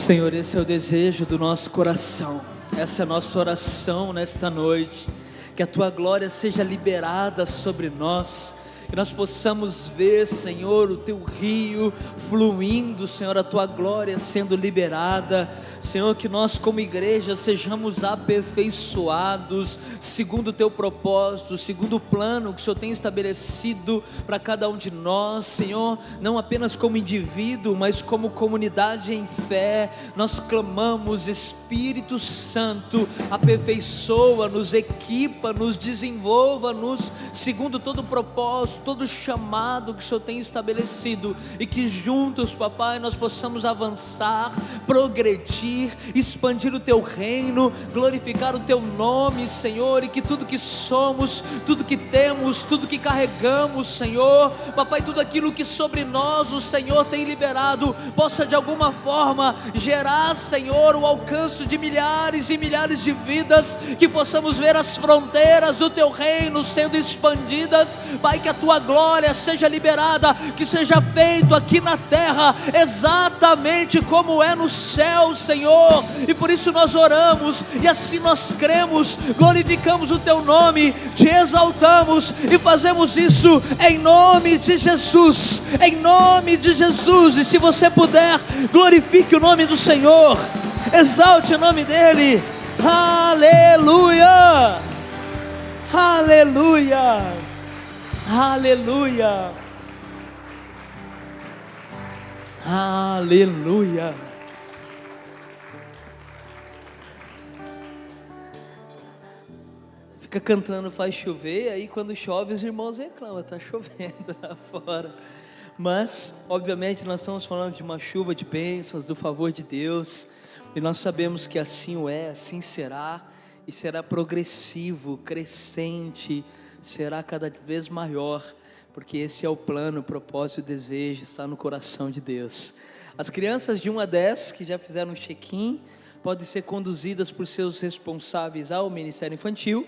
Senhor, esse é o desejo do nosso coração, essa é a nossa oração nesta noite, que a Tua glória seja liberada sobre nós, que nós possamos ver, Senhor, o Teu rio fluindo, Senhor, a Tua glória sendo liberada, Senhor, que nós como igreja sejamos aperfeiçoados, segundo o Teu propósito, segundo o plano que o Senhor tem estabelecido para cada um de nós, Senhor, não apenas como indivíduo, mas como comunidade em fé. Nós clamamos: Espírito Santo, aperfeiçoa-nos, equipa-nos, desenvolva-nos, segundo todo o propósito, todo o chamado que o Senhor tem estabelecido, e que juntos, papai, nós possamos avançar, progredir, expandir o Teu reino, glorificar o Teu nome, Senhor, e que tudo que somos, tudo que temos, tudo que carregamos, Senhor, papai, tudo aquilo que sobre nós o Senhor tem liberado, possa de alguma forma gerar, Senhor, o alcance de milhares e milhares de vidas, que possamos ver as fronteiras do Teu reino sendo expandidas, Pai, que a Tua glória seja liberada, que seja feito aqui na terra, exatamente como é no céu, Senhor, e por isso nós oramos, e assim nós cremos, glorificamos o Teu nome, Te exaltamos, e fazemos isso em nome de Jesus, em nome de Jesus. E se você puder, glorifique o nome do Senhor, exalte o nome dEle, aleluia, aleluia, aleluia, aleluia. Fica cantando faz chover, aí quando chove os irmãos reclamam, está chovendo lá fora. Mas, obviamente, nós estamos falando de uma chuva de bênçãos, do favor de Deus, e nós sabemos que assim o é, assim será, e será progressivo, crescente, será cada vez maior, porque esse é o plano, o propósito, o desejo, está no coração de Deus. As crianças de 1 a 10 que já fizeram um check-in, podem ser conduzidas por seus responsáveis ao Ministério Infantil.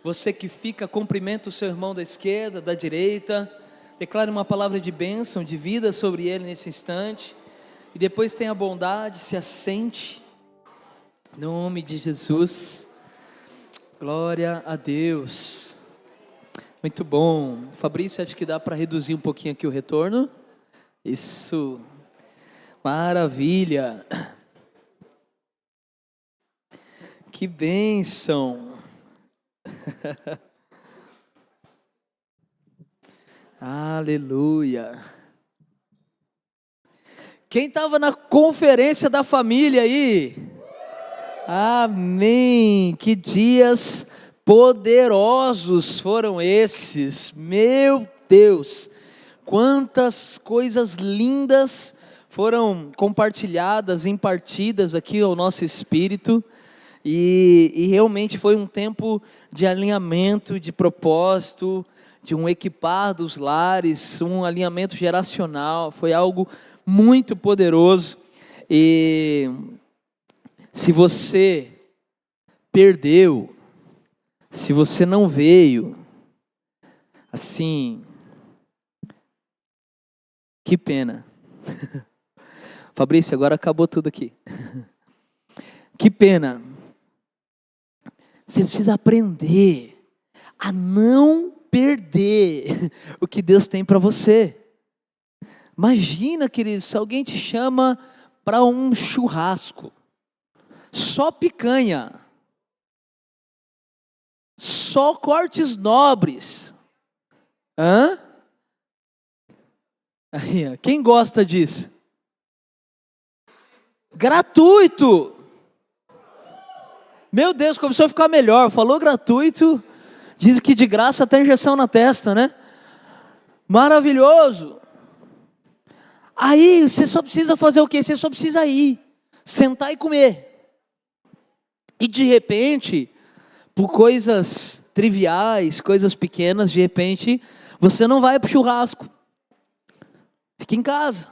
Você que fica, cumprimenta o seu irmão da esquerda, da direita, declare uma palavra de bênção, de vida sobre ele nesse instante, e depois tenha bondade, se assente, em nome de Jesus. Glória a Deus. Muito bom. Fabrício, acho que dá para reduzir um pouquinho aqui o retorno. Isso, maravilha. Que bênção. Aleluia. Quem estava na conferência da família aí? Amém. Que dias poderosos foram esses, meu Deus, quantas coisas lindas foram compartilhadas, impartidas aqui ao nosso espírito, e realmente foi um tempo de alinhamento, de propósito, de um equipar dos lares, um alinhamento geracional, foi algo muito poderoso. E se você perdeu, se você não veio, assim, que pena. Fabrício, agora acabou tudo aqui. Que pena. Você precisa aprender a não perder o que Deus tem para você. Imagina, querido, se alguém te chama para um churrasco, só picanha, só cortes nobres. Hã? Aí, ó, quem gosta disso? Gratuito. Meu Deus, começou a ficar melhor. Falou gratuito, diz que de graça até injeção na testa, né? Maravilhoso. Aí você só precisa fazer o quê? Você só precisa ir, sentar e comer. E de repente, por coisas triviais, coisas pequenas, de repente, você não vai para o churrasco. Fica em casa.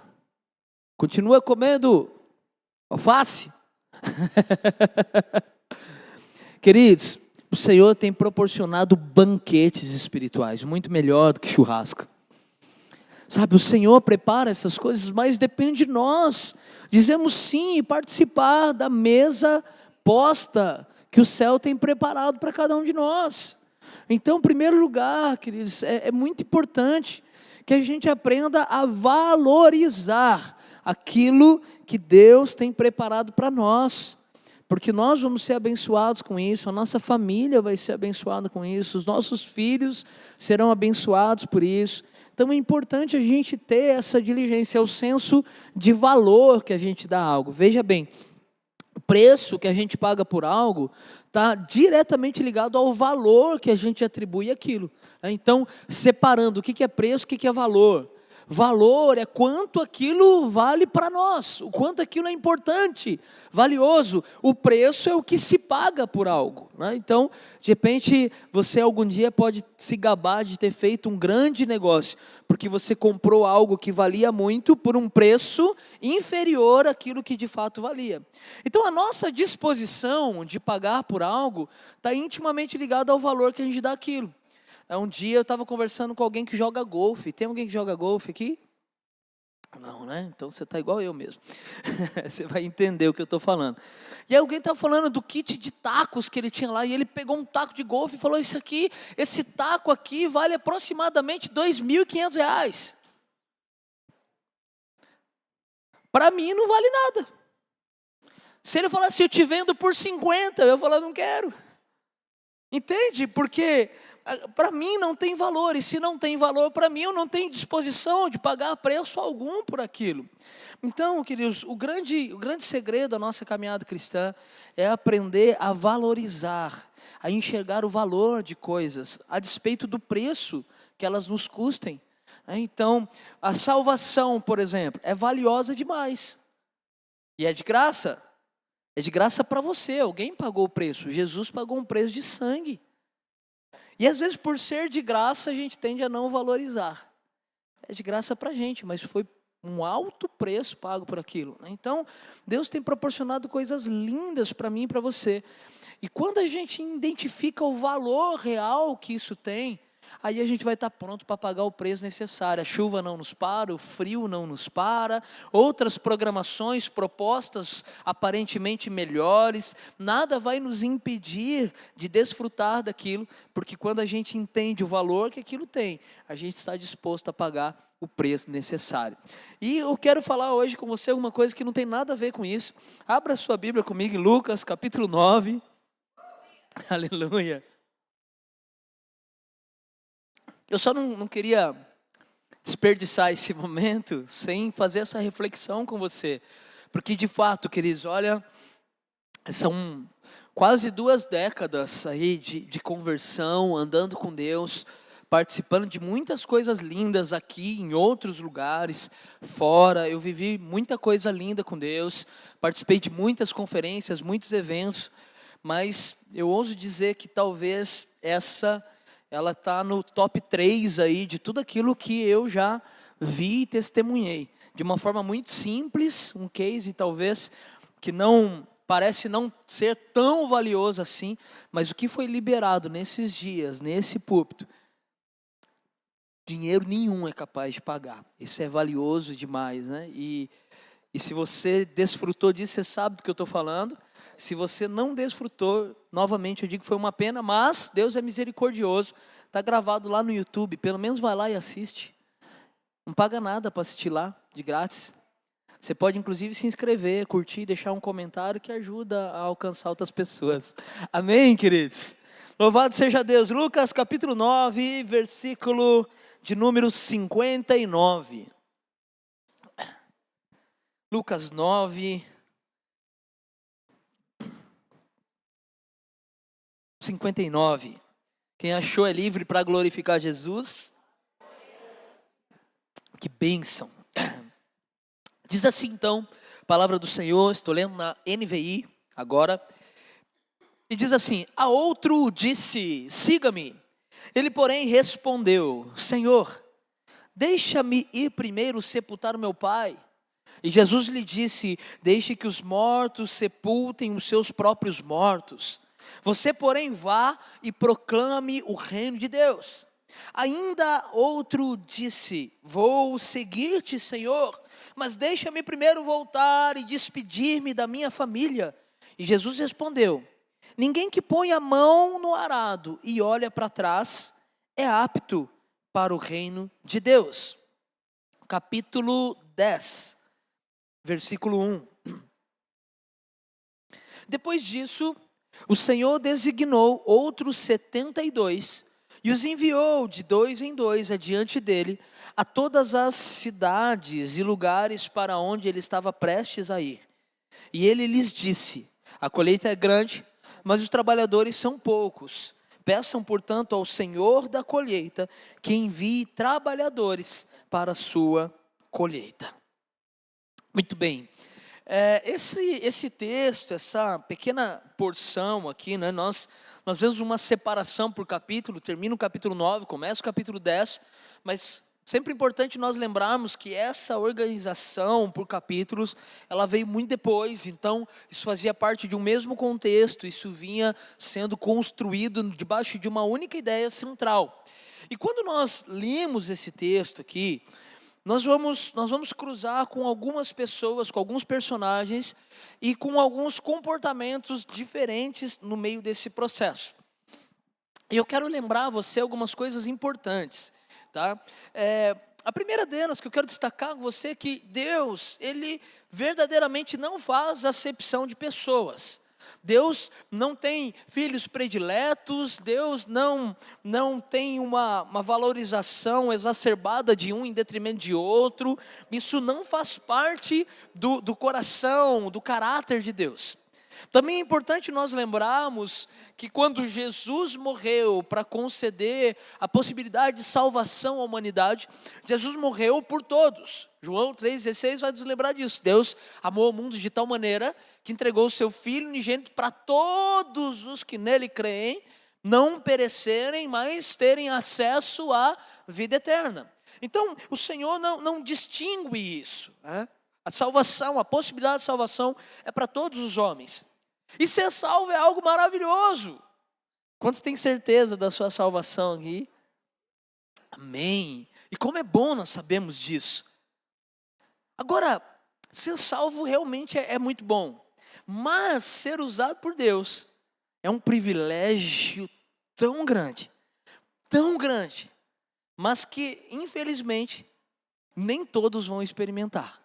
Continua comendo alface. Queridos, o Senhor tem proporcionado banquetes espirituais, muito melhor do que churrasco. Sabe, o Senhor prepara essas coisas, mas depende de nós. Dizemos sim e participar da mesa posta que o céu tem preparado para cada um de nós. Então, em primeiro lugar, queridos, é muito importante que a gente aprenda a valorizar aquilo que Deus tem preparado para nós. Porque nós vamos ser abençoados com isso, a nossa família vai ser abençoada com isso, os nossos filhos serão abençoados por isso. Então é importante a gente ter essa diligência, é o senso de valor que a gente dá a algo. Veja bem, o preço que a gente paga por algo está diretamente ligado ao valor que a gente atribui àquilo. Então, separando o que é preço, o que é valor. Valor é quanto aquilo vale para nós, o quanto aquilo é importante, valioso. O preço é o que se paga por algo, né? Então, de repente, você algum dia pode se gabar de ter feito um grande negócio, porque você comprou algo que valia muito por um preço inferior àquilo que de fato valia. Então, a nossa disposição de pagar por algo está intimamente ligada ao valor que a gente dá àquilo. Um dia eu estava conversando com alguém que joga golfe. Tem alguém que joga golfe aqui? Não, né? Então você está igual eu mesmo. Você vai entender o que eu estou falando. E aí alguém estava falando do kit de tacos que ele tinha lá. E ele pegou um taco de golfe e falou, esse taco aqui vale aproximadamente R$2.500. Para mim não vale nada. Se ele falasse, eu te vendo por 50, eu falar, não quero. Entende? Porque para mim não tem valor, e se não tem valor para mim, eu não tenho disposição de pagar preço algum por aquilo. Então, queridos, o grande segredo da nossa caminhada cristã é aprender a valorizar, a enxergar o valor de coisas, a despeito do preço que elas nos custem. Então, a salvação, por exemplo, é valiosa demais, e é de graça. É de graça para você, alguém pagou o preço, Jesus pagou um preço de sangue. E às vezes por ser de graça a gente tende a não valorizar. É de graça para a gente, mas foi um alto preço pago por aquilo. Então Deus tem proporcionado coisas lindas para mim e para você. E quando a gente identifica o valor real que isso tem, aí a gente vai estar pronto para pagar o preço necessário. A chuva não nos para, o frio não nos para, outras programações, propostas aparentemente melhores, nada vai nos impedir de desfrutar daquilo, porque quando a gente entende o valor que aquilo tem, a gente está disposto a pagar o preço necessário. E eu quero falar hoje com você alguma coisa que não tem nada a ver com isso. Abra sua Bíblia comigo em Lucas capítulo 9. Aleluia. Eu só não queria desperdiçar esse momento sem fazer essa reflexão com você. Porque de fato, queridos, olha, são quase 2 décadas aí de conversão, andando com Deus, participando de muitas coisas lindas aqui, em outros lugares, fora. Eu vivi muita coisa linda com Deus, participei de muitas conferências, muitos eventos, mas eu ouso dizer que talvez ela está no top 3 aí de tudo aquilo que eu já vi e testemunhei. De uma forma muito simples, um case talvez que não parece não ser tão valioso assim, mas o que foi liberado nesses dias, nesse púlpito, dinheiro nenhum é capaz de pagar. Isso é valioso demais, né? E se você desfrutou disso, você sabe do que eu estou falando. Se você não desfrutou, novamente eu digo que foi uma pena, mas Deus é misericordioso. Está gravado lá no YouTube, pelo menos vai lá e assiste. Não paga nada para assistir lá, de grátis. Você pode inclusive se inscrever, curtir, deixar um comentário que ajuda a alcançar outras pessoas. Amém, queridos? Louvado seja Deus. Lucas capítulo 9, versículo de número 59. Lucas 9, 59. Quem achou é livre para glorificar Jesus. Que bênção. Diz assim então, palavra do Senhor, estou lendo na NVI agora. E diz assim, a outro disse, siga-me. Ele porém respondeu, Senhor, deixa-me ir primeiro sepultar o meu pai. E Jesus lhe disse, deixe que os mortos sepultem os seus próprios mortos. Você, porém, vá e proclame o reino de Deus. Ainda outro disse: vou seguir-te, Senhor, mas deixa-me primeiro voltar e despedir-me da minha família. E Jesus respondeu: ninguém que põe a mão no arado e olha para trás é apto para o reino de Deus. Capítulo 10, versículo 1. Depois disso, o Senhor designou outros 72 e os enviou de dois em dois adiante dele a todas as cidades e lugares para onde ele estava prestes a ir. E ele lhes disse: a colheita é grande, mas os trabalhadores são poucos. Peçam, portanto, ao Senhor da colheita que envie trabalhadores para a sua colheita. Muito bem. Esse texto, essa pequena porção aqui, né, nós vemos uma separação por capítulo, termina o capítulo 9, começa o capítulo 10, mas sempre importante nós lembrarmos que essa organização por capítulos, ela veio muito depois, então isso fazia parte de um mesmo contexto, isso vinha sendo construído debaixo de uma única ideia central. E quando nós lemos esse texto aqui, nós vamos cruzar com algumas pessoas, com alguns personagens e com alguns comportamentos diferentes no meio desse processo. E eu quero lembrar a você algumas coisas importantes, tá? A primeira delas que eu quero destacar com você é que Deus, Ele verdadeiramente não faz acepção de pessoas. Deus não tem filhos prediletos, Deus não tem uma valorização exacerbada de um em detrimento de outro. Isso não faz parte do coração, do caráter de Deus. Também é importante nós lembrarmos que quando Jesus morreu para conceder a possibilidade de salvação à humanidade, Jesus morreu por todos. João 3,16 vai nos lembrar disso. Deus amou o mundo de tal maneira que entregou o seu Filho unigênito para todos os que nele creem, não perecerem, mas terem acesso à vida eterna. Então, o Senhor não distingue isso, né? A salvação, a possibilidade de salvação é para todos os homens. E ser salvo é algo maravilhoso. Quantos têm certeza da sua salvação aqui? Amém. E como é bom nós sabemos disso. Agora, ser salvo realmente é muito bom. Mas ser usado por Deus é um privilégio tão grande, mas que infelizmente nem todos vão experimentar.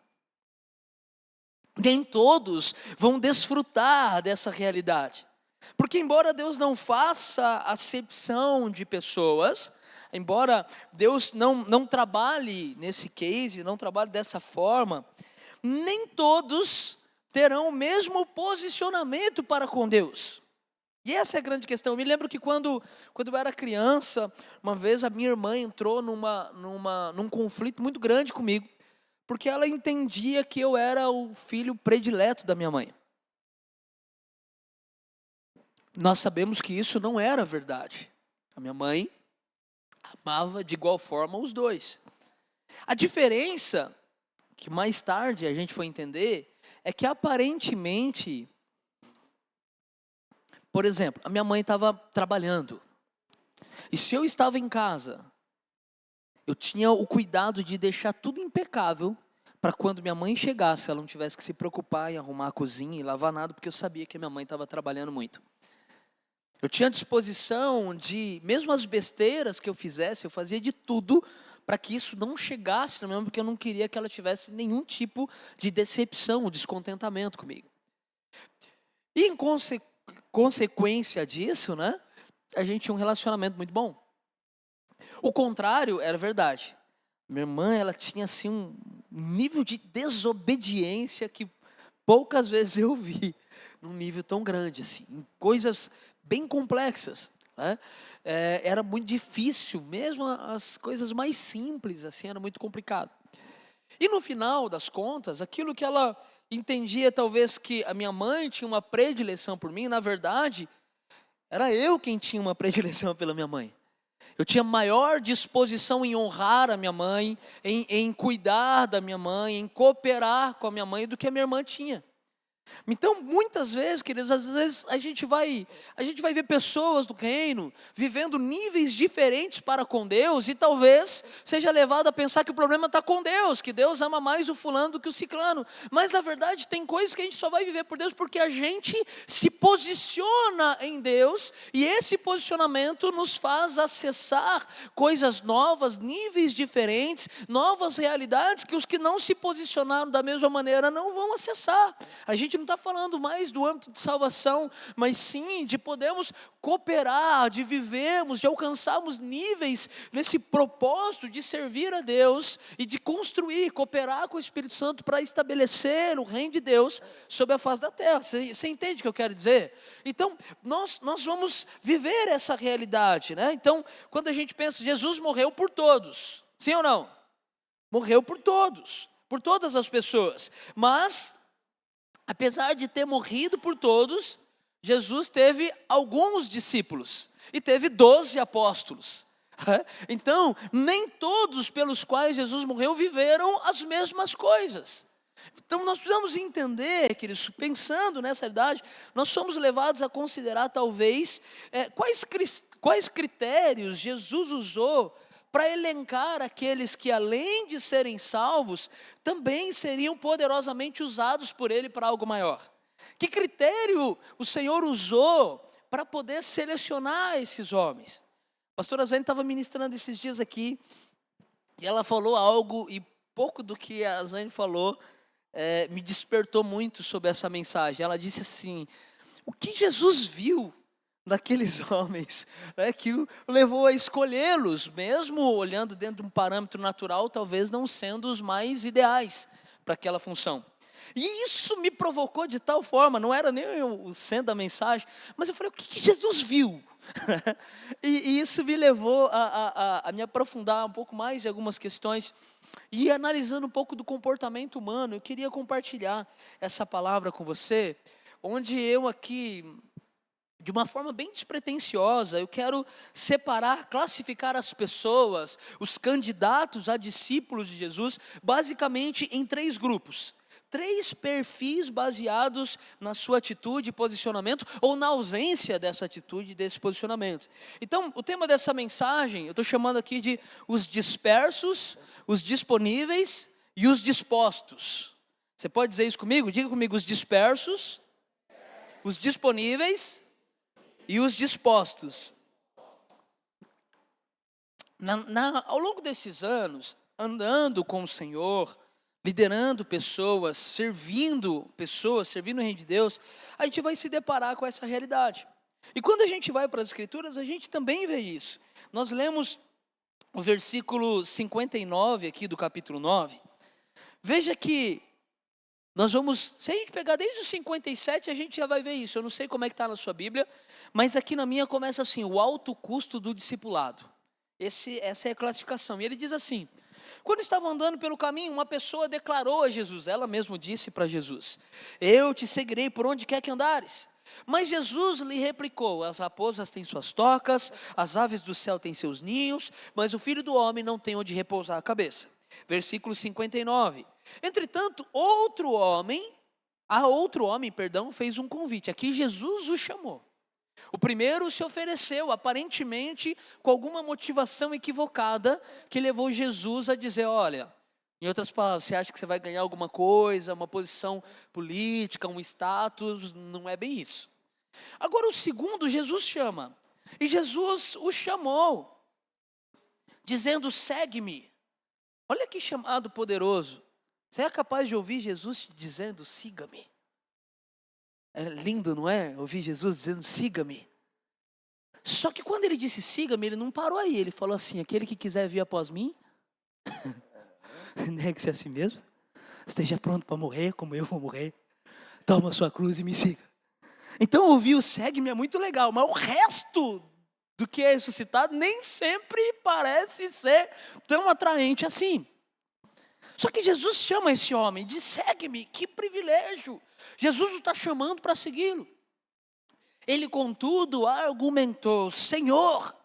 Nem todos vão desfrutar dessa realidade. Porque embora Deus não faça acepção de pessoas, embora Deus não trabalhe nesse case, não trabalhe dessa forma, nem todos terão o mesmo posicionamento para com Deus. E essa é a grande questão. Eu me lembro que quando eu era criança, uma vez a minha irmã entrou num conflito muito grande comigo, porque ela entendia que eu era o filho predileto da minha mãe. Nós sabemos que isso não era verdade. A minha mãe amava de igual forma os dois. A diferença, que mais tarde a gente foi entender, é que aparentemente, por exemplo, a minha mãe estava trabalhando. E se eu estava em casa, eu tinha o cuidado de deixar tudo impecável para quando minha mãe chegasse, ela não tivesse que se preocupar em arrumar a cozinha e lavar nada, porque eu sabia que a minha mãe estava trabalhando muito. Eu tinha disposição de, mesmo as besteiras que eu fizesse, eu fazia de tudo para que isso não chegasse na minha mãe, porque eu não queria que ela tivesse nenhum tipo de decepção ou descontentamento comigo. E em consequência disso, né, a gente tinha um relacionamento muito bom. O contrário era verdade. Minha irmã, ela tinha assim um nível de desobediência que poucas vezes eu vi num nível tão grande assim, em coisas bem complexas, né? Era muito difícil, mesmo as coisas mais simples assim, era muito complicado. E no final das contas, aquilo que ela entendia talvez que a minha mãe tinha uma predileção por mim, na verdade, era eu quem tinha uma predileção pela minha mãe. Eu tinha maior disposição em honrar a minha mãe, em cuidar da minha mãe, em cooperar com a minha mãe do que a minha irmã tinha. Então, muitas vezes, queridos, às vezes a gente vai ver pessoas do reino vivendo níveis diferentes para com Deus e talvez seja levado a pensar que o problema está com Deus, que Deus ama mais o fulano do que o ciclano. Mas na verdade tem coisas que a gente só vai viver por Deus porque a gente se posiciona em Deus e esse posicionamento nos faz acessar coisas novas, níveis diferentes, novas realidades que os que não se posicionaram da mesma maneira não vão acessar. A gente não está falando mais do âmbito de salvação, mas sim de podermos cooperar, de vivermos, de alcançarmos níveis nesse propósito de servir a Deus e de construir, cooperar com o Espírito Santo para estabelecer o reino de Deus sobre a face da terra. Você entende o que eu quero dizer? Então, nós vamos viver essa realidade, né? Então, quando a gente pensa, Jesus morreu por todos, sim ou não? Morreu por todos, por todas as pessoas, mas apesar de ter morrido por todos, Jesus teve alguns discípulos e teve 12 apóstolos. Então, nem todos pelos quais Jesus morreu viveram as mesmas coisas. Então, nós precisamos entender, queridos, pensando nessa realidade, nós somos levados a considerar talvez quais critérios Jesus usou para elencar aqueles que, além de serem salvos, também seriam poderosamente usados por Ele para algo maior. Que critério o Senhor usou para poder selecionar esses homens? A pastora Zane estava ministrando esses dias aqui, e ela falou algo, e pouco do que a Zane falou me despertou muito sobre essa mensagem. Ela disse assim: o que Jesus viu daqueles homens, que o levou a escolhê-los, mesmo olhando dentro de um parâmetro natural, talvez não sendo os mais ideais para aquela função. E isso me provocou de tal forma, não era nem o centro da mensagem, mas eu falei, o que Jesus viu? e isso me levou a me aprofundar um pouco mais em algumas questões, e analisando um pouco do comportamento humano, eu queria compartilhar essa palavra com você, onde eu aqui, de uma forma bem despretensiosa, eu quero separar, classificar as pessoas, os candidatos a discípulos de Jesus, basicamente em 3 grupos. 3 perfis baseados na sua atitude e posicionamento, ou na ausência dessa atitude e desse posicionamento. Então, o tema dessa mensagem, eu estou chamando aqui de os dispersos, os disponíveis e os dispostos. Você pode dizer isso comigo? Diga comigo, os dispersos, os disponíveis e os dispostos. Ao longo desses anos, andando com o Senhor, liderando pessoas, servindo o reino de Deus, a gente vai se deparar com essa realidade. E quando a gente vai para as Escrituras, a gente também vê isso. Nós lemos o versículo 59 aqui do capítulo 9. Veja que nós vamos, se a gente pegar desde o 57, a gente já vai ver isso. Eu não sei como é que está na sua Bíblia, mas aqui na minha começa assim, o alto custo do discipulado. Essa é a classificação. E ele diz assim: quando estavam andando pelo caminho, uma pessoa declarou a Jesus, ela mesma disse para Jesus: eu te seguirei por onde quer que andares. Mas Jesus lhe replicou: as raposas têm suas tocas, as aves do céu têm seus ninhos, mas o Filho do Homem não tem onde repousar a cabeça. Versículo 59. Entretanto, outro homem fez um convite. Aqui Jesus o chamou. O primeiro se ofereceu, aparentemente com alguma motivação equivocada, que levou Jesus a dizer: olha, em outras palavras, você acha que você vai ganhar alguma coisa, uma posição política, um status? Não é bem isso. Agora o segundo, Jesus chama. E Jesus o chamou, dizendo: segue-me. Olha que chamado poderoso. Você é capaz de ouvir Jesus dizendo: siga-me? É lindo, não é? Ouvir Jesus dizendo: siga-me. Só que quando ele disse siga-me, ele não parou aí. Ele falou assim: aquele que quiser vir após mim, negue-se a si mesmo. Esteja pronto para morrer, como eu vou morrer. Toma a sua cruz e me siga. Então ouvir o segue-me é muito legal, mas o resto do que é ressuscitado nem sempre parece ser tão atraente assim. Só que Jesus chama esse homem de segue-me, que privilégio. Jesus o está chamando para segui-lo. Ele, contudo, argumentou: Senhor,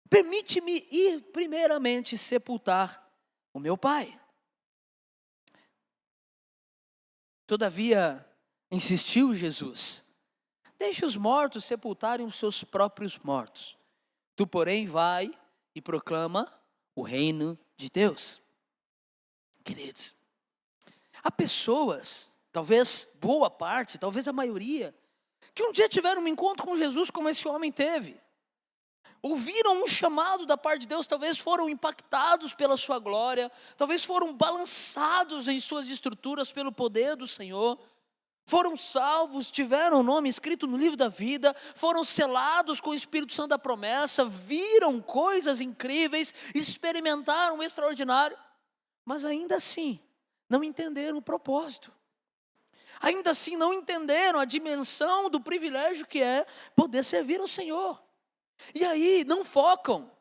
permite-me ir primeiramente sepultar o meu pai. Todavia, Insistiu Jesus: deixe os mortos sepultarem os seus próprios mortos. Tu, porém, vai e proclama o reino de Deus. Queridos, há pessoas, talvez boa parte, talvez a maioria, que um dia tiveram um encontro com Jesus como esse homem teve. Ouviram um chamado da parte de Deus, talvez foram impactados pela sua glória, talvez foram balançados em suas estruturas pelo poder do Senhor, foram salvos, tiveram o nome escrito no livro da vida, foram selados com o Espírito Santo da promessa, viram coisas incríveis, experimentaram o extraordinário, mas ainda assim não entenderam o propósito. Ainda assim não entenderam a dimensão do privilégio que é poder servir ao Senhor. E aí não focam,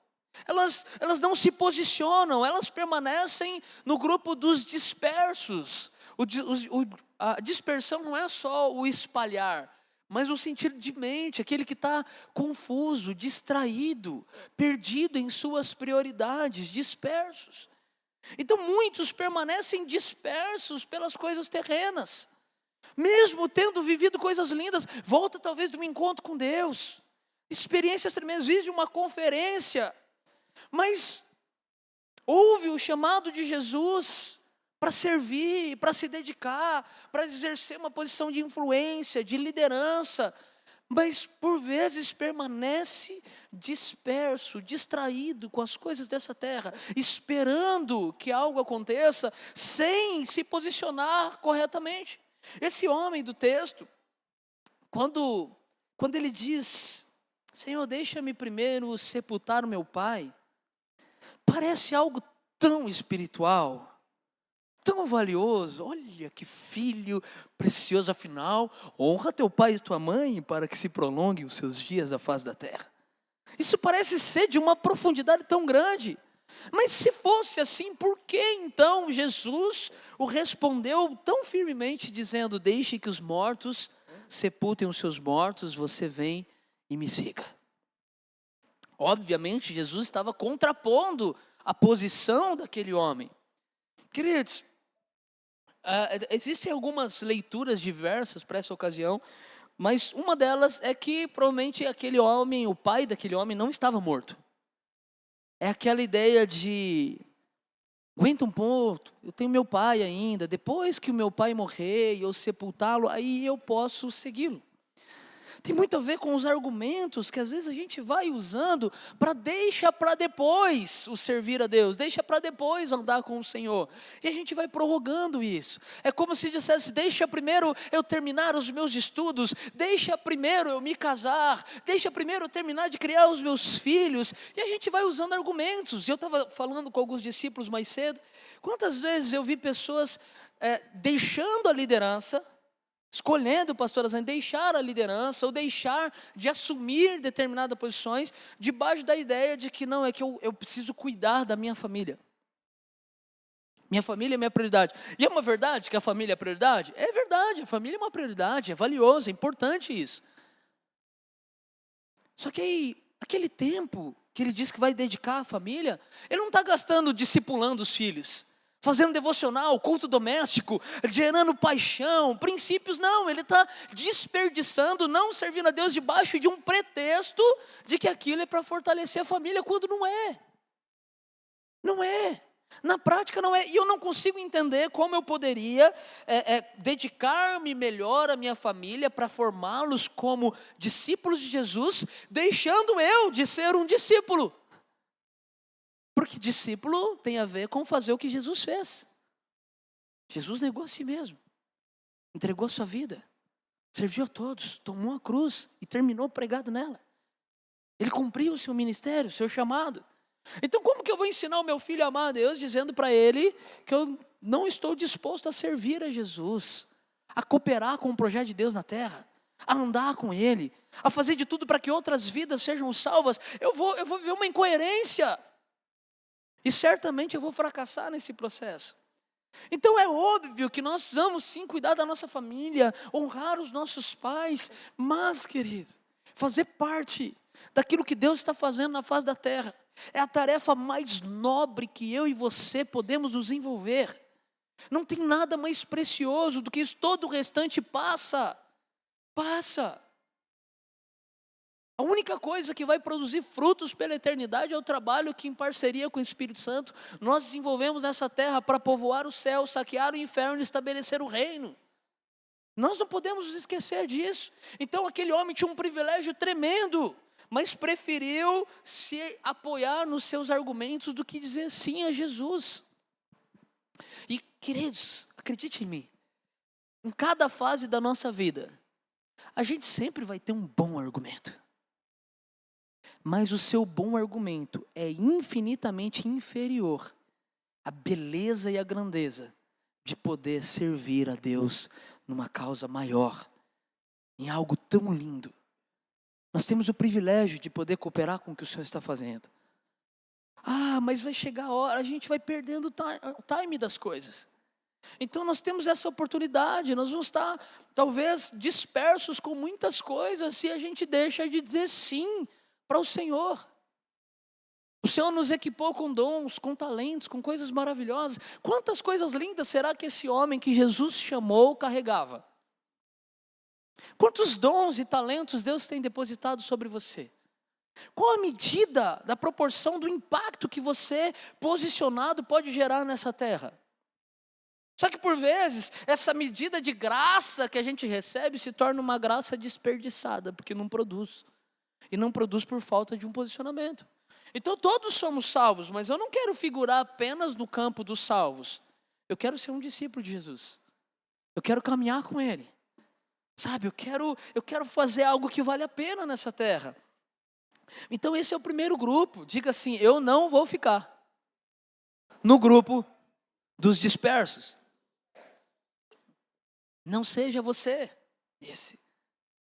elas não se posicionam, elas permanecem no grupo dos dispersos. A dispersão não é só o espalhar, mas o sentido de mente, aquele que está confuso, distraído, perdido em suas prioridades, dispersos. Então muitos permanecem dispersos pelas coisas terrenas, mesmo tendo vivido coisas lindas, volta talvez de um encontro com Deus, experiências tremendas, de uma conferência, mas ouve o chamado de Jesus para servir, para se dedicar, para exercer uma posição de influência, de liderança, mas por vezes permanece disperso, distraído com as coisas dessa terra, esperando que algo aconteça, sem se posicionar corretamente. Esse homem do texto, quando ele diz: Senhor, deixa-me primeiro sepultar o meu pai, parece algo tão espiritual, tão valioso. Olha que filho precioso, afinal, honra teu pai e tua mãe para que se prolonguem os seus dias na face da terra. Isso parece ser de uma profundidade tão grande. Mas se fosse assim, por que então Jesus o respondeu tão firmemente, dizendo: deixe que os mortos sepultem os seus mortos, você vem e me siga? Obviamente Jesus estava contrapondo a posição daquele homem. Queridos, existem algumas leituras diversas para essa ocasião, mas uma delas é que provavelmente aquele homem, o pai daquele homem, não estava morto. É aquela ideia de: aguenta um pouco, eu tenho meu pai ainda, depois que o meu pai morrer e eu sepultá-lo, aí eu posso segui-lo. Tem muito a ver com os argumentos que às vezes a gente vai usando para deixar para depois o servir a Deus, deixa para depois andar com o Senhor. E a gente vai prorrogando isso. É como se dissesse: deixa primeiro eu terminar os meus estudos, deixa primeiro eu me casar, deixa primeiro eu terminar de criar os meus filhos. E a gente vai usando argumentos. Eu estava falando com alguns discípulos mais cedo, quantas vezes eu vi pessoas deixando a liderança, escolhendo, pastor Azane, deixar a liderança ou deixar de assumir determinadas posições debaixo da ideia de que não, é que eu preciso cuidar da minha família. Minha família é minha prioridade. E é uma verdade que a família é prioridade? É verdade, a família é uma prioridade, é valioso, é importante isso. Só que aí, aquele tempo que ele diz que vai dedicar à família, ele não está gastando discipulando os filhos, fazendo devocional, culto doméstico, gerando paixão, princípios. Não, ele está desperdiçando, não servindo a Deus debaixo de um pretexto de que aquilo é para fortalecer a família, quando não é. Não é. Na prática não é. E eu não consigo entender como eu poderia dedicar-me melhor à minha família para formá-los como discípulos de Jesus, deixando eu de ser um discípulo. Porque discípulo tem a ver com fazer o que Jesus fez. Jesus negou a si mesmo, entregou a sua vida, serviu a todos, tomou a cruz e terminou pregado nela. Ele cumpriu o seu ministério, o seu chamado. Então como que eu vou ensinar o meu filho a amar a Deus, dizendo para ele que eu não estou disposto a servir a Jesus, a cooperar com o projeto de Deus na terra, a andar com Ele, a fazer de tudo para que outras vidas sejam salvas? Eu vou viver uma incoerência. E certamente eu vou fracassar nesse processo. Então é óbvio que nós precisamos sim cuidar da nossa família, honrar os nossos pais, mas, querido, fazer parte daquilo que Deus está fazendo na face da terra é a tarefa mais nobre que eu e você podemos nos envolver. Não tem nada mais precioso do que isso. Todo o restante passa. Passa. A única coisa que vai produzir frutos pela eternidade é o trabalho que, em parceria com o Espírito Santo, nós desenvolvemos nessa terra para povoar o céu, saquear o inferno e estabelecer o reino. Nós não podemos nos esquecer disso. Então aquele homem tinha um privilégio tremendo, mas preferiu se apoiar nos seus argumentos do que dizer sim a Jesus. E queridos, acredite em mim, em cada fase da nossa vida, a gente sempre vai ter um bom argumento. Mas o seu bom argumento é infinitamente inferior à beleza e à grandeza de poder servir a Deus numa causa maior, em algo tão lindo. Nós temos o privilégio de poder cooperar com o que o Senhor está fazendo. Mas vai chegar a hora, a gente vai perdendo o time das coisas. Então nós temos essa oportunidade, nós vamos estar talvez dispersos com muitas coisas se a gente deixa de dizer sim para o Senhor. O Senhor nos equipou com dons, com talentos, com coisas maravilhosas. Quantas coisas lindas será que esse homem que Jesus chamou carregava? Quantos dons e talentos Deus tem depositado sobre você? Qual a medida da proporção do impacto que você, posicionado, pode gerar nessa terra? Só que por vezes, essa medida de graça que a gente recebe se torna uma graça desperdiçada, porque não produz. E não produz por falta de um posicionamento. Então todos somos salvos, mas eu não quero figurar apenas no campo dos salvos. Eu quero ser um discípulo de Jesus. Eu quero caminhar com Ele. Sabe, eu quero fazer algo que vale a pena nessa terra. Então esse é o primeiro grupo. Diga assim, eu não vou ficar no grupo dos dispersos. Não seja você esse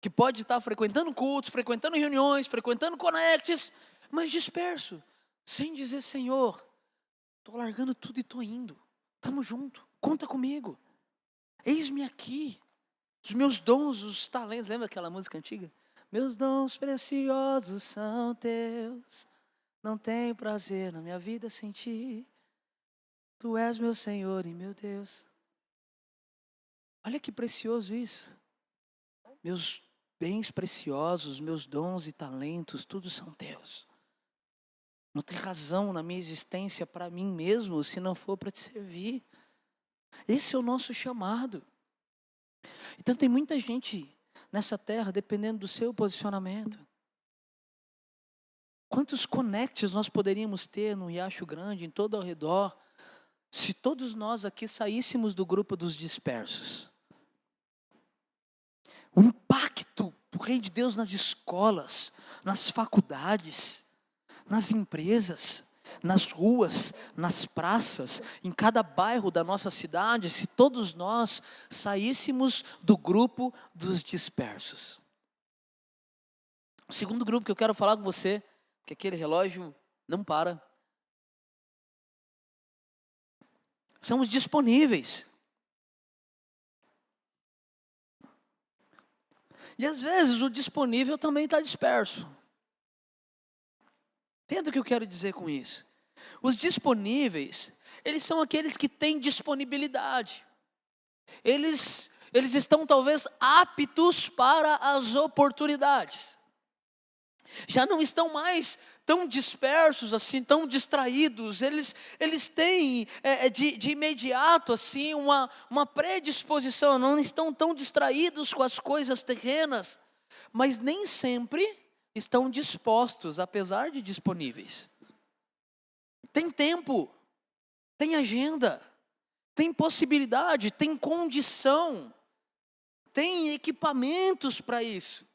que pode estar frequentando cultos, frequentando reuniões, frequentando connects, mas disperso, sem dizer, Senhor, estou largando tudo e estou indo, estamos juntos, conta comigo, eis-me aqui, os meus dons, os talentos, lembra aquela música antiga? Meus dons preciosos são teus, não tenho prazer na minha vida sem ti, tu és meu Senhor e meu Deus. Olha que precioso isso, meus bens preciosos, meus dons e talentos, tudo são teus. Não tem razão na minha existência para mim mesmo, se não for para te servir. Esse é o nosso chamado. Então tem muita gente nessa terra dependendo do seu posicionamento. Quantos connects nós poderíamos ter no Riacho Grande, em todo ao redor, se todos nós aqui saíssemos do grupo dos dispersos? O impacto do Reino de Deus nas escolas, nas faculdades, nas empresas, nas ruas, nas praças, em cada bairro da nossa cidade, se todos nós saíssemos do grupo dos dispersos. O segundo grupo que eu quero falar com você, que aquele relógio não para, são os disponíveis. E às vezes o disponível também está disperso. Entenda o que eu quero dizer com isso. Os disponíveis, eles são aqueles que têm disponibilidade. Eles estão talvez aptos para as oportunidades. Já não estão mais tão dispersos assim, tão distraídos. Eles têm de imediato assim uma predisposição. Não estão tão distraídos com as coisas terrenas, mas nem sempre estão dispostos, apesar de disponíveis. Tem tempo, tem agenda, tem possibilidade, tem condição, tem equipamentos para isso,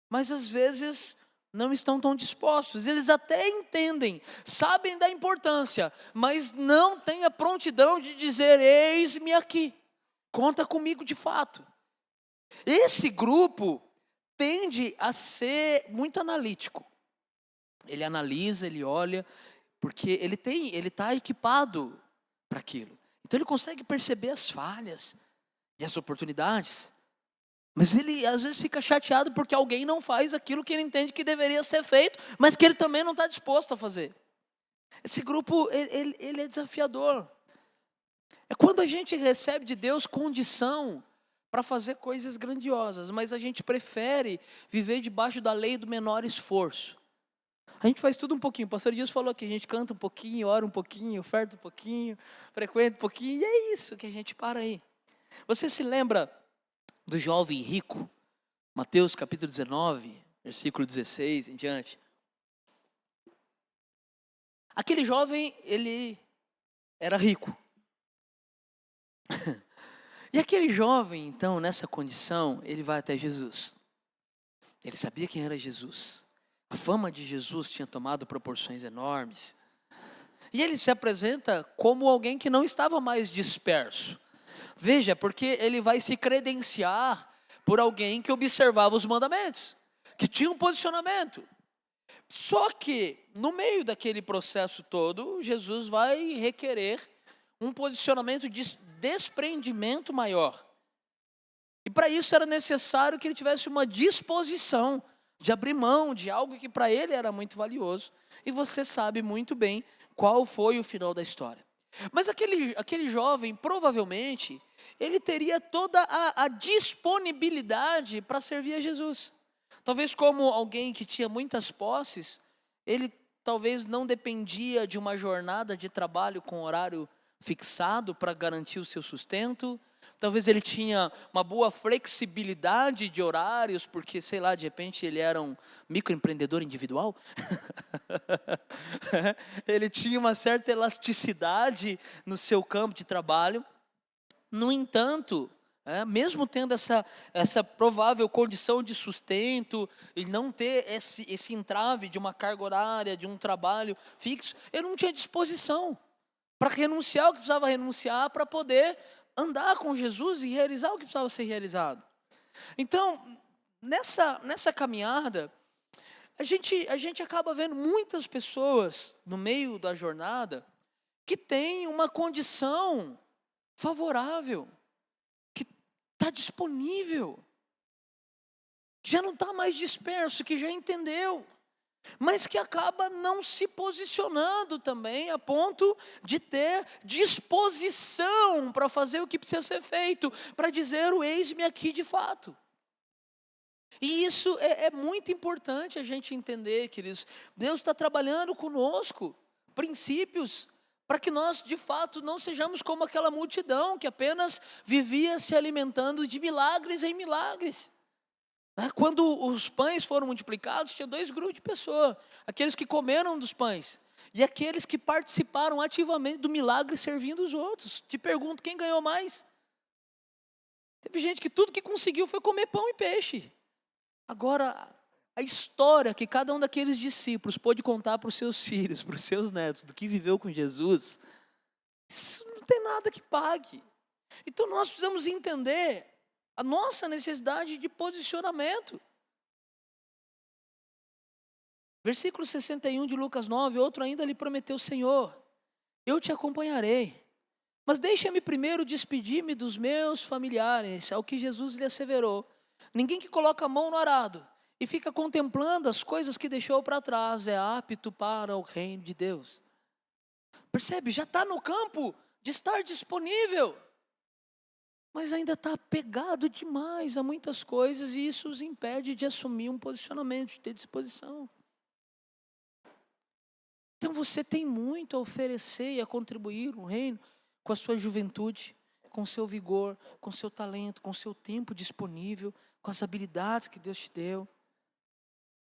mas às vezes não estão tão dispostos. Eles até entendem, sabem da importância, mas não têm a prontidão de dizer, eis-me aqui, conta comigo de fato. Esse grupo tende a ser muito analítico. Ele analisa, ele olha, porque ele está equipado para aquilo. Então ele consegue perceber as falhas e as oportunidades. Mas ele às vezes fica chateado porque alguém não faz aquilo que ele entende que deveria ser feito, mas que ele também não está disposto a fazer. Esse grupo, ele é desafiador. É quando a gente recebe de Deus condição para fazer coisas grandiosas, mas a gente prefere viver debaixo da lei do menor esforço. A gente faz tudo um pouquinho. O pastor Dias falou que a gente canta um pouquinho, ora um pouquinho, oferta um pouquinho, frequenta um pouquinho, e é isso que a gente para aí. Você se lembra do jovem rico? Mateus capítulo 19, versículo 16 em diante. Aquele jovem, ele era rico. E aquele jovem, então, nessa condição, ele vai até Jesus. Ele sabia quem era Jesus. A fama de Jesus tinha tomado proporções enormes. E ele se apresenta como alguém que não estava mais disperso. Veja, porque ele vai se credenciar por alguém que observava os mandamentos, que tinha um posicionamento. Só que, no meio daquele processo todo, Jesus vai requerer um posicionamento de desprendimento maior. E para isso era necessário que ele tivesse uma disposição de abrir mão de algo que para ele era muito valioso. E você sabe muito bem qual foi o final da história. Mas aquele jovem, provavelmente, ele teria toda a disponibilidade para servir a Jesus. Talvez como alguém que tinha muitas posses, ele talvez não dependia de uma jornada de trabalho com horário fixado para garantir o seu sustento. Talvez ele tinha uma boa flexibilidade de horários, porque, sei lá, de repente ele era um microempreendedor individual. Ele tinha uma certa elasticidade no seu campo de trabalho. No entanto, mesmo tendo essa provável condição de sustento, e não ter esse entrave de uma carga horária, de um trabalho fixo, ele não tinha disposição para renunciar o que precisava renunciar, para poder andar com Jesus e realizar o que precisava ser realizado. Então, nessa caminhada, a gente acaba vendo muitas pessoas no meio da jornada que têm uma condição favorável, que está disponível, que já não está mais disperso, que já entendeu, mas que acaba não se posicionando também a ponto de ter disposição para fazer o que precisa ser feito, para dizer o eis-me aqui de fato. E isso é muito importante a gente entender, queridos. Deus está trabalhando conosco princípios para que nós de fato não sejamos como aquela multidão que apenas vivia se alimentando de milagres em milagres. Quando os pães foram multiplicados, tinha dois grupos de pessoas: aqueles que comeram dos pães e aqueles que participaram ativamente do milagre servindo os outros. Te pergunto, quem ganhou mais? Teve gente que tudo que conseguiu foi comer pão e peixe. Agora, a história que cada um daqueles discípulos pôde contar para os seus filhos, para os seus netos, do que viveu com Jesus, isso não tem nada que pague. Então nós precisamos entender a nossa necessidade de posicionamento. Versículo 61 de Lucas 9, outro ainda lhe prometeu: Senhor, eu te acompanharei, mas deixa-me primeiro despedir-me dos meus familiares. Ao que Jesus lhe asseverou: ninguém que coloca a mão no arado e fica contemplando as coisas que deixou para trás é apto para o reino de Deus. Percebe? Já está no campo de estar disponível, mas ainda está apegado demais a muitas coisas, e isso os impede de assumir um posicionamento, de ter disposição. Então você tem muito a oferecer e a contribuir no reino com a sua juventude, com o seu vigor, com o seu talento, com o seu tempo disponível, com as habilidades que Deus te deu.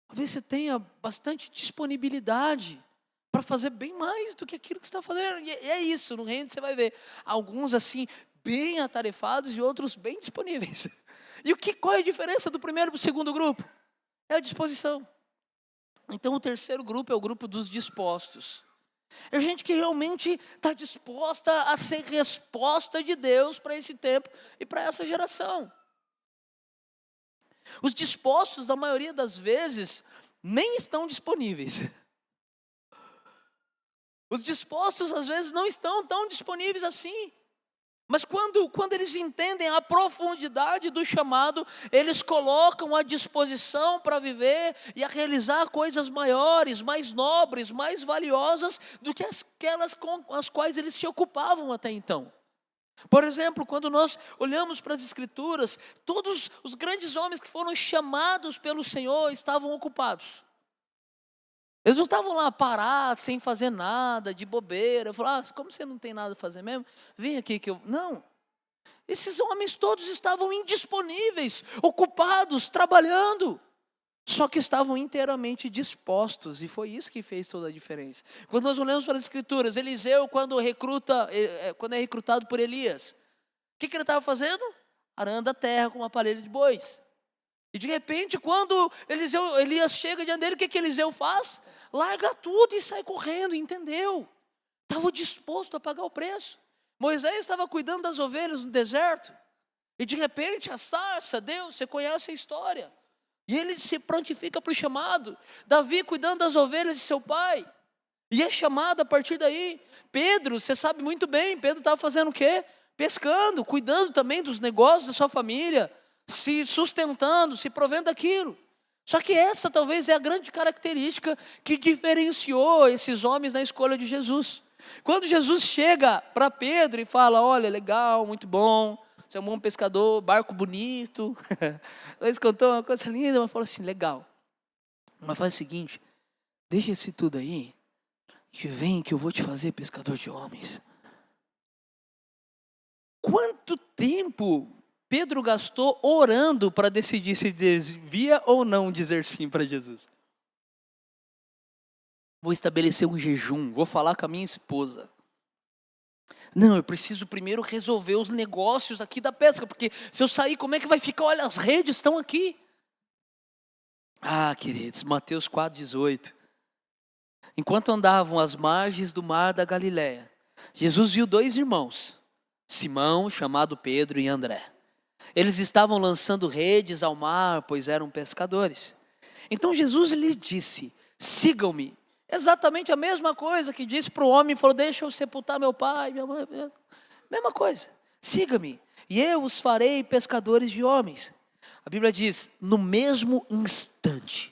Talvez você tenha bastante disponibilidade para fazer bem mais do que aquilo que você está fazendo. E é isso, no reino você vai ver alguns assim, bem atarefados, e outros bem disponíveis. E qual é a diferença do primeiro para o segundo grupo? É a disposição. Então o terceiro grupo é o grupo dos dispostos. É gente que realmente está disposta a ser resposta de Deus para esse tempo e para essa geração. Os dispostos, a maioria das vezes, nem estão disponíveis. Os dispostos, às vezes, não estão tão disponíveis assim. Mas quando eles entendem a profundidade do chamado, eles colocam a disposição para viver e a realizar coisas maiores, mais nobres, mais valiosas do que aquelas com as quais eles se ocupavam até então. Por exemplo, quando nós olhamos para as Escrituras, todos os grandes homens que foram chamados pelo Senhor estavam ocupados. Eles não estavam lá parados, sem fazer nada, de bobeira. Eu falava, como você não tem nada a fazer mesmo? Vem aqui que eu... Não. Esses homens todos estavam indisponíveis, ocupados, trabalhando. Só que estavam inteiramente dispostos, e foi isso que fez toda a diferença. Quando nós olhamos para as Escrituras, Eliseu, quando é recrutado por Elias, o que ele estava fazendo? Arando a terra com uma parelha de bois. E de repente, quando Elias chega diante dele, o que Eliseu faz? Larga tudo e sai correndo, entendeu? Estava disposto a pagar o preço. Moisés estava cuidando das ovelhas no deserto, e de repente a sarça, Deus, você conhece a história, e ele se prontifica para o chamado. Davi cuidando das ovelhas de seu pai, e é chamado a partir daí. Pedro, você sabe muito bem, Pedro estava fazendo o quê? Pescando, cuidando também dos negócios da sua família, se sustentando, se provendo daquilo. Só que essa talvez é a grande característica que diferenciou esses homens na escolha de Jesus. Quando Jesus chega para Pedro e fala, olha, legal, muito bom, você é um bom pescador, barco bonito. Eles contou uma coisa linda, mas falou assim, legal. Mas faz o seguinte, deixa esse tudo aí, e vem que eu vou te fazer pescador de homens. Quanto tempo Pedro gastou orando para decidir se devia ou não dizer sim para Jesus? Vou estabelecer um jejum, vou falar com a minha esposa. Não, eu preciso primeiro resolver os negócios aqui da pesca, porque se eu sair, como é que vai ficar? Olha, as redes estão aqui. Ah, queridos, Mateus 4,18. Enquanto andavam às margens do mar da Galileia, Jesus viu dois irmãos, Simão, chamado Pedro, e André. Eles estavam lançando redes ao mar, pois eram pescadores. Então Jesus lhes disse, sigam-me. Exatamente a mesma coisa que disse para o homem, falou, deixa eu sepultar meu pai, minha mãe. Mesma coisa, siga-me, e eu os farei pescadores de homens. A Bíblia diz, no mesmo instante,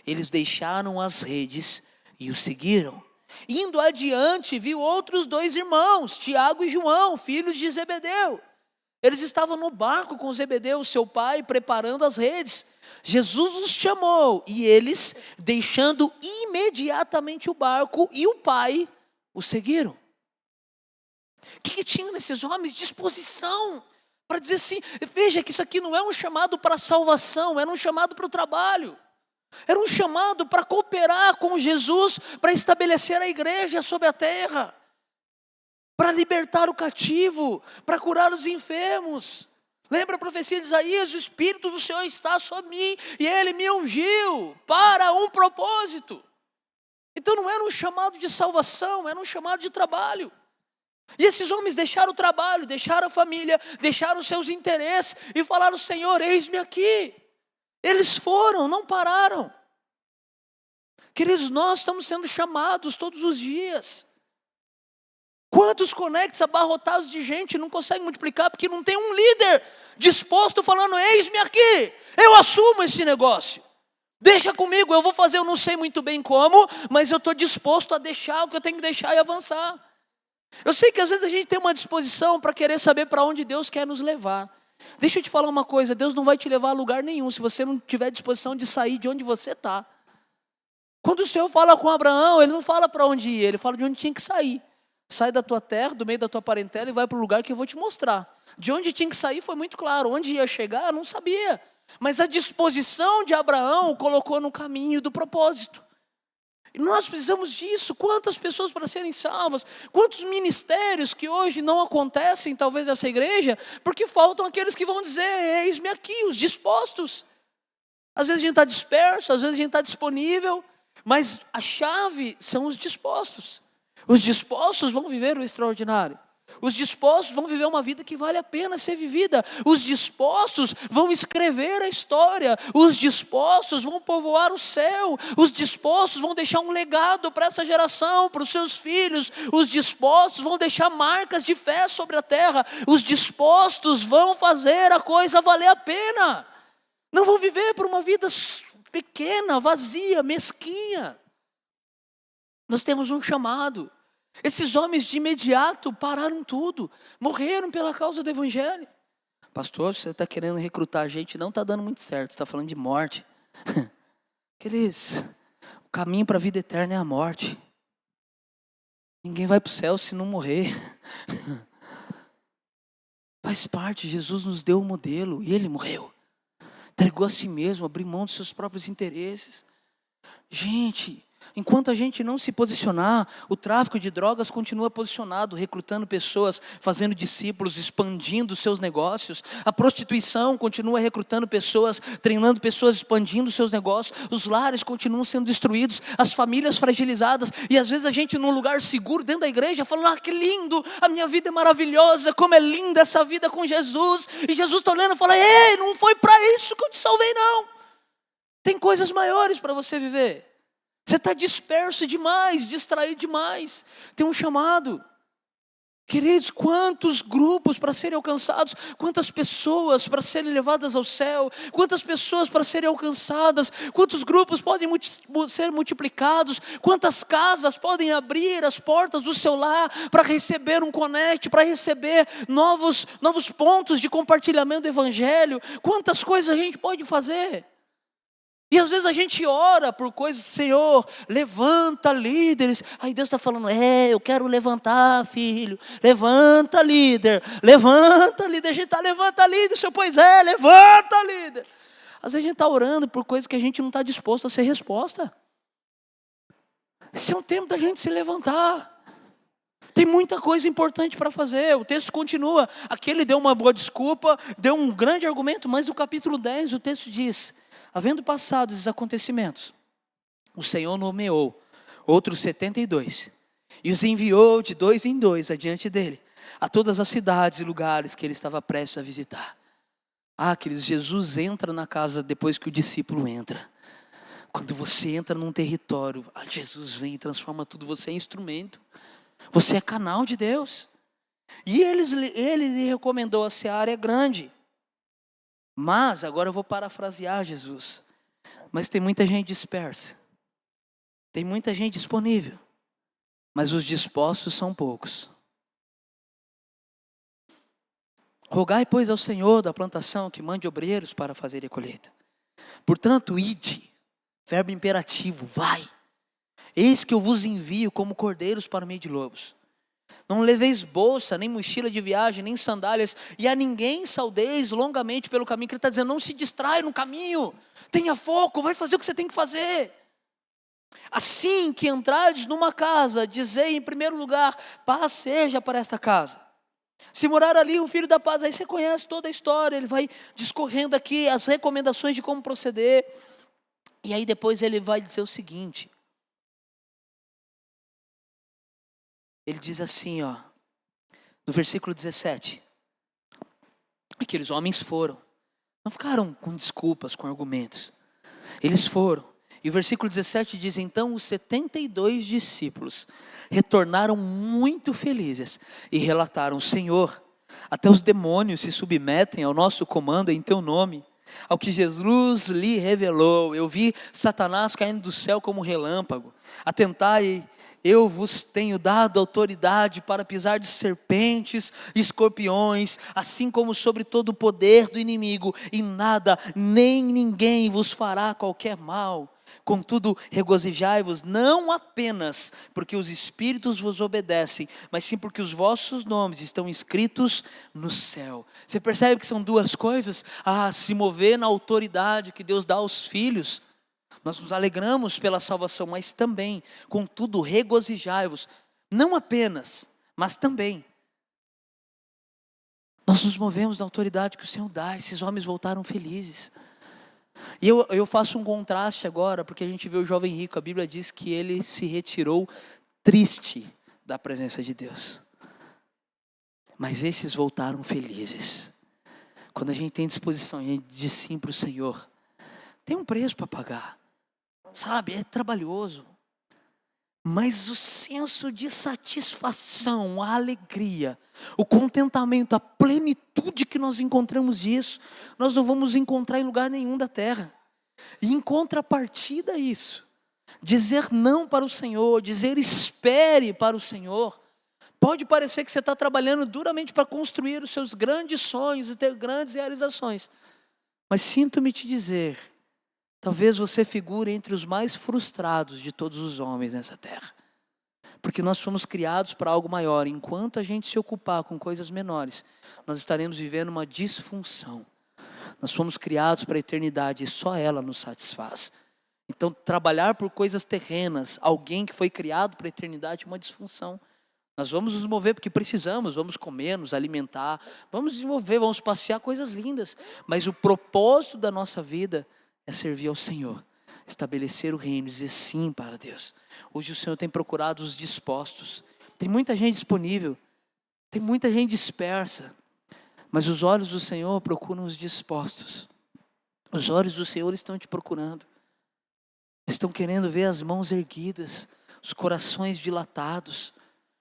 eles deixaram as redes e o seguiram. Indo adiante, viu outros dois irmãos, Tiago e João, filhos de Zebedeu. Eles estavam no barco com Zebedeu, seu pai, preparando as redes. Jesus os chamou e eles, deixando imediatamente o barco e o pai, o seguiram. O que tinha nesses homens? Disposição para dizer assim, veja que isso aqui não é um chamado para salvação, era um chamado para o trabalho. Era um chamado para cooperar com Jesus, para estabelecer a igreja sobre a terra, para libertar o cativo, para curar os enfermos. Lembra a profecia de Isaías? O Espírito do Senhor está sobre mim e Ele me ungiu para um propósito. Então não era um chamado de salvação, era um chamado de trabalho. E esses homens deixaram o trabalho, deixaram a família, deixaram os seus interesses e falaram, Senhor, eis-me aqui. Eles foram, não pararam. Queridos, nós estamos sendo chamados todos os dias. Quantos conectes abarrotados de gente não conseguem multiplicar porque não tem um líder disposto falando, eis-me aqui, eu assumo esse negócio. Deixa comigo, eu vou fazer, eu não sei muito bem como, mas eu estou disposto a deixar o que eu tenho que deixar e avançar. Eu sei que às vezes a gente tem uma disposição para querer saber para onde Deus quer nos levar. Deixa eu te falar uma coisa, Deus não vai te levar a lugar nenhum se você não tiver disposição de sair de onde você está. Quando o Senhor fala com Abraão, Ele não fala para onde ir, Ele fala de onde tinha que sair. Sai da tua terra, do meio da tua parentela e vai para o lugar que eu vou te mostrar. De onde tinha que sair foi muito claro, onde ia chegar não sabia. Mas a disposição de Abraão o colocou no caminho do propósito. E nós precisamos disso. Quantas pessoas para serem salvas, quantos ministérios que hoje não acontecem talvez nessa igreja, porque faltam aqueles que vão dizer, eis-me aqui, os dispostos. Às vezes a gente está disperso, às vezes a gente está disponível, mas a chave são os dispostos. Os dispostos vão viver o extraordinário. Os dispostos vão viver uma vida que vale a pena ser vivida. Os dispostos vão escrever a história. Os dispostos vão povoar o céu. Os dispostos vão deixar um legado para essa geração, para os seus filhos. Os dispostos vão deixar marcas de fé sobre a terra. Os dispostos vão fazer a coisa valer a pena. Não vão viver por uma vida pequena, vazia, mesquinha. Nós temos um chamado. Esses homens de imediato pararam tudo, morreram pela causa do evangelho. Pastor, você está querendo recrutar a gente, não está dando muito certo, você está falando de morte. O caminho para a vida eterna é a morte. Ninguém vai para o céu se não morrer. Faz parte, Jesus nos deu o modelo e Ele morreu. Entregou a si mesmo, abriu mão dos seus próprios interesses. Gente, enquanto a gente não se posicionar, o tráfico de drogas continua posicionado, recrutando pessoas, fazendo discípulos, expandindo seus negócios. A prostituição continua recrutando pessoas, treinando pessoas, expandindo seus negócios. Os lares continuam sendo destruídos, as famílias fragilizadas. E às vezes a gente num lugar seguro dentro da igreja, falando, que lindo, a minha vida é maravilhosa, como é linda essa vida com Jesus. E Jesus está olhando e fala, ei, não foi para isso que eu te salvei não. Tem coisas maiores para você viver. Você está disperso demais, distraído demais. Tem um chamado. Queridos, quantos grupos para serem alcançados, quantas pessoas para serem levadas ao céu, quantas pessoas para serem alcançadas, quantos grupos podem ser multiplicados, quantas casas podem abrir as portas do seu lar para receber um connect, para receber novos pontos de compartilhamento do evangelho, quantas coisas a gente pode fazer. E às vezes a gente ora por coisas, Senhor, levanta líderes. Aí Deus está falando, eu quero levantar, filho. Levanta líder, levanta líder. A gente está, levanta líder, Senhor, pois é, levanta líder. Às vezes a gente está orando por coisas que a gente não está disposto a ser resposta. Esse é um tempo da gente se levantar. Tem muita coisa importante para fazer. O texto continua. Aquele deu uma boa desculpa, deu um grande argumento, mas no capítulo 10 o texto diz, havendo passado esses acontecimentos, o Senhor nomeou outros 72 e os enviou de 2 em 2 adiante dele, a todas as cidades e lugares que ele estava prestes a visitar. Queridos, Jesus entra na casa depois que o discípulo entra. Quando você entra num território, Jesus vem e transforma tudo, você é instrumento, você é canal de Deus. E ele lhe recomendou, a seara é grande. Mas, agora eu vou parafrasear Jesus, mas tem muita gente dispersa, tem muita gente disponível, mas os dispostos são poucos. Rogai, pois, ao Senhor da plantação que mande obreiros para fazer a colheita. Portanto, ide, verbo imperativo, vai. Eis que eu vos envio como cordeiros para o meio de lobos. Não leveis bolsa, nem mochila de viagem, nem sandálias, e a ninguém saudeis longamente pelo caminho. Que ele está dizendo, não se distrai no caminho, tenha foco, vai fazer o que você tem que fazer. Assim que entrardes numa casa, dizei em primeiro lugar, paz seja para esta casa. Se morar ali o filho da paz, aí você conhece toda a história, ele vai discorrendo aqui as recomendações de como proceder. E aí depois ele vai dizer o seguinte, ele diz assim, no versículo 17, aqueles homens foram, não ficaram com desculpas, com argumentos, eles foram, e o versículo 17 diz, então os 72 discípulos retornaram muito felizes e relataram, Senhor, até os demônios se submetem ao nosso comando em teu nome. Ao que Jesus lhe revelou, eu vi Satanás caindo do céu como um relâmpago. Atentai, eu vos tenho dado autoridade para pisar de serpentes e escorpiões, assim como sobre todo o poder do inimigo, e nada, nem ninguém vos fará qualquer mal. Contudo, regozijai-vos não apenas porque os espíritos vos obedecem, mas sim porque os vossos nomes estão escritos no céu. Você percebe que são duas coisas? Se mover na autoridade que Deus dá aos filhos. Nós nos alegramos pela salvação, mas também, contudo, regozijai-vos, não apenas, mas também. Nós nos movemos na autoridade que o Senhor dá, esses homens voltaram felizes. E eu faço um contraste agora, porque a gente vê o jovem rico, a Bíblia diz que ele se retirou triste da presença de Deus. Mas esses voltaram felizes. Quando a gente tem disposição, a gente diz sim para o Senhor, tem um preço para pagar. Sabe, é trabalhoso, mas o senso de satisfação, a alegria, o contentamento, a plenitude que nós encontramos disso, nós não vamos encontrar em lugar nenhum da terra. E em contrapartida a isso, Dizer não para o Senhor, dizer espere para o Senhor. Pode parecer que você está trabalhando duramente para construir os seus grandes sonhos e ter grandes realizações. Mas sinto-me te dizer, talvez você figure entre os mais frustrados de todos os homens nessa terra. Porque nós fomos criados para algo maior. Enquanto a gente se ocupar com coisas menores, nós estaremos vivendo uma disfunção. Nós fomos criados para a eternidade e só ela nos satisfaz. Então, trabalhar por coisas terrenas, alguém que foi criado para a eternidade, é uma disfunção. Nós vamos nos mover porque precisamos, vamos comer, nos alimentar, vamos desenvolver, vamos passear, coisas lindas. Mas o propósito da nossa vida é servir ao Senhor, estabelecer o reino, dizer sim para Deus. Hoje o Senhor tem procurado os dispostos. Tem muita gente disponível, tem muita gente dispersa, mas os olhos do Senhor procuram os dispostos. Os olhos do Senhor estão te procurando. Estão querendo ver as mãos erguidas, os corações dilatados,